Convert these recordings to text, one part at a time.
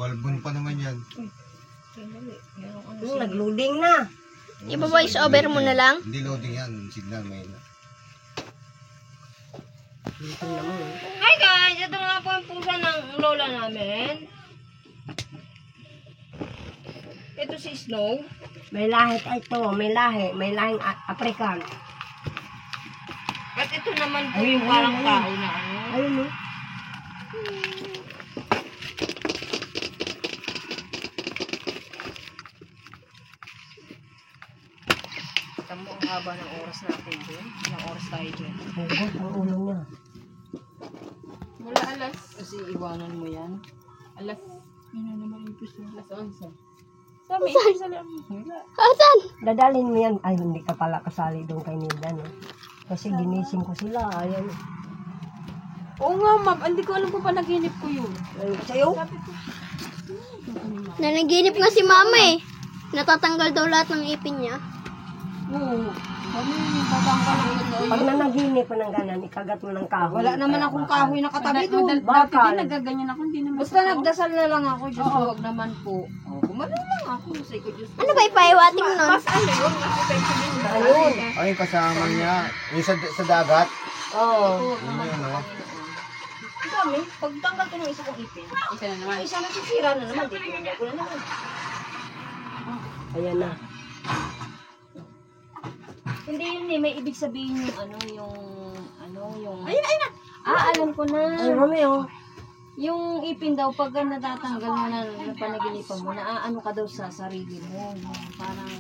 Balbon pa naman yan. Nag-loading na. Iba-voice over mo na lang? Hindi loading yan. Signal may na. Hi guys! Ito nga po ang pusa ng lola namin. Ito si Snow. May lahi ito. May lahing African. At ito naman po yung parang tao na ano. Ayun o. Tamo ang haba ng oras natin doon. Ilang oras tayo dyan. Hugot ang ulo niya. Mula alas. Kasi iwanan mo yan. Alas. Ano naman yung puso? Alas 11. Sabi, isa lang. Asan? Dadalhin mo yan. Ay, hindi ka pala kasali doon kay Nilda, no? Kasi ginising ko sila. Ayan. Oo nga, ma'am. Hindi ko alam kung pa naginip ko yun. Ayun ko sa'yo. Nanaginip nga si mama eh. Natatanggal daw lahat ng ipin niya. Oo. Mami, tatanggal ko yun. Pag nanaginip mo ng ganan, ikagat mo ng kahoy. Wala naman akong kahoy na katabi doon. Dati Bakal. din nagaganyan ako. Hindi naman. Basta nagdasal na lang ako. Diyos ko, wag naman po. Oh, gumano lang ako. Say ko, Diyos ko. Ano ba ipaiwating mo nun? Mas ano yun? Mas effective yun. Ayun. Ay, yung kasama niya. Yung sa dagat. Oo. Yun yun, no? Kami, pagtanggal ko ng isa kong ipin, Isa na naman. isa nasisira na naman. Di pinagay ko na naman. Ayan na. Hindi yun eh, may ibig sabihin yung yung... Ayun, ayun na. Alam ko na. Ay, mami, oh. Yung ipin daw, pag natatanggal mo na panaginipan mo, naaano ka daw sa sarili mo. Parang,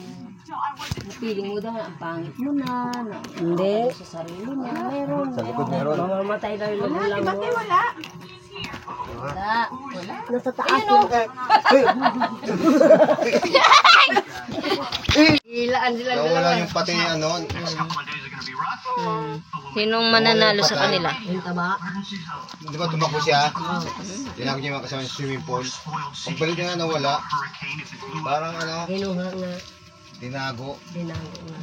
feeling mo daw na ang pangit mo na hindi. Sa sarili mo. Meron. Sa likod meron. Mamamatay daw yung lagulang mo. Bakit wala? Wala. Nasa taas lang. Ilaan sila Nawala dalawa. yung pati ano. Sinong mananalo sa kanila? Yung taba. Di ba tumakbo siya? Tinawag niya yung kasama sa swimming pool. Pagbalik niya nga nawala. Parang ano, Kinuha nga. tinago. Dinago nga.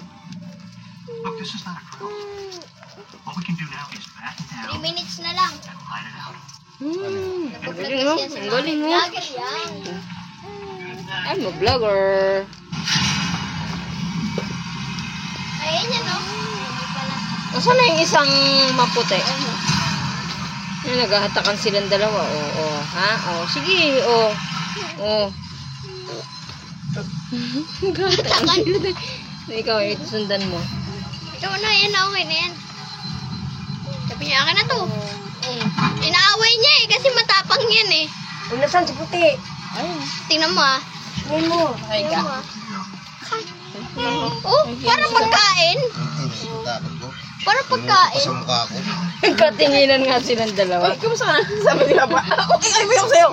3 minutes na lang. Ang galing mo. Ang galing mo. Vlogger yan. I'm a vlogger. Ayun yan o. Nasaan na yung isang maputi? Ay, naghahatakan silang dalawa. Oo, ha? Oo, sige. Oo. Oo. Naghahatakan sila. Ikaw, ito sundan mo. Ito na, yan na. Okay na yan. Sabi niya, akin na to. Inaaway niya eh, kasi matapang yan eh. Kung nasaan si puti? Ayun. Tingnan mo ah. Tingnan mo. Ay, Tingnan mo ah. Oh, parang pagkain. Takot ko. Parang pagkain. Sa mukha ko. Katinginan nga silang dalawa. Ay, kamusta ka? Sabi nila ba? Okay, ay, mayroon sa'yo.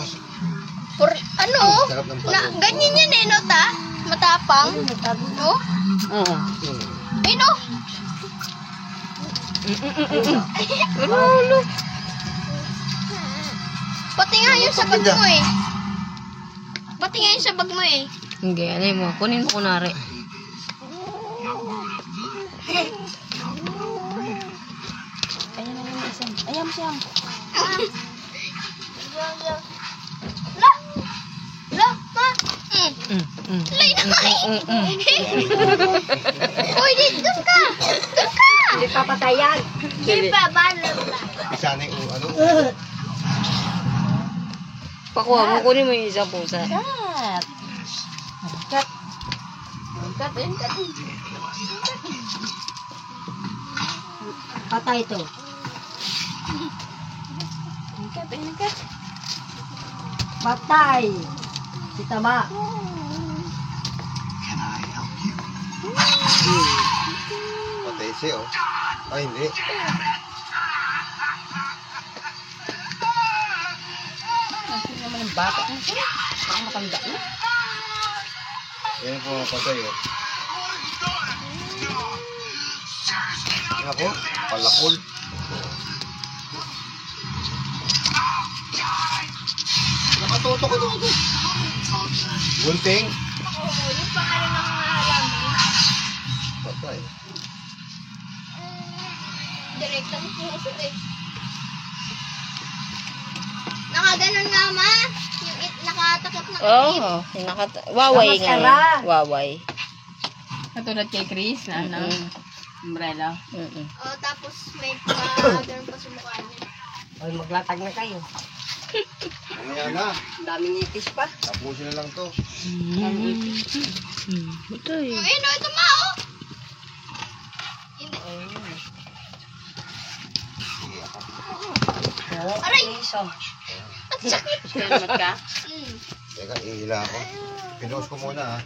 Ano? Sarap ng Na, ganyan yan eh, no, ta? Matapang. Oh? Oo. Ay, no? Ulo. Pati nga yung sa bag mo eh. Pati nga yung sa bag mo eh. Hindi, alay mo. Kunin mo kunwari. Ayan na yung isang. Ayan siya. La! La! Ma! Lay na nga eh. Uy, doon ka! Doon ka! Hindi papatayan. Hindi pa, bala. Isa na yung ano. Pakuha mo, kunin mo yung isang pusa. Cut. Patay ito. Patay. Si taba. Patay siya, oh. Ay, hindi. Kasi naman ang bata. Ang matanda na. Yan po, patay, oh. Ako, palakol. Nakatutok ko doon. Gunting. Oo, yung pangalan ng halaman. Patay. Direktang puso eh. Nakaganon nga ma. Yung nakatayo Oo, waway nga. Namaskara. Waway. Katulad kay Chris na ano, umbrella. Mm-mm. Oh, tapos may ganun pa sa mukha niya. Ay, maglatag na kayo. Mamaya na. Daming ipis pa. Tapusin na lang to. Ito eh. Ayun, oh, ito ma, oh. Hindi. Aray! Ang sakit. Helmet ka? Mm. Teka, ihila ako. Pinost ko muna ha.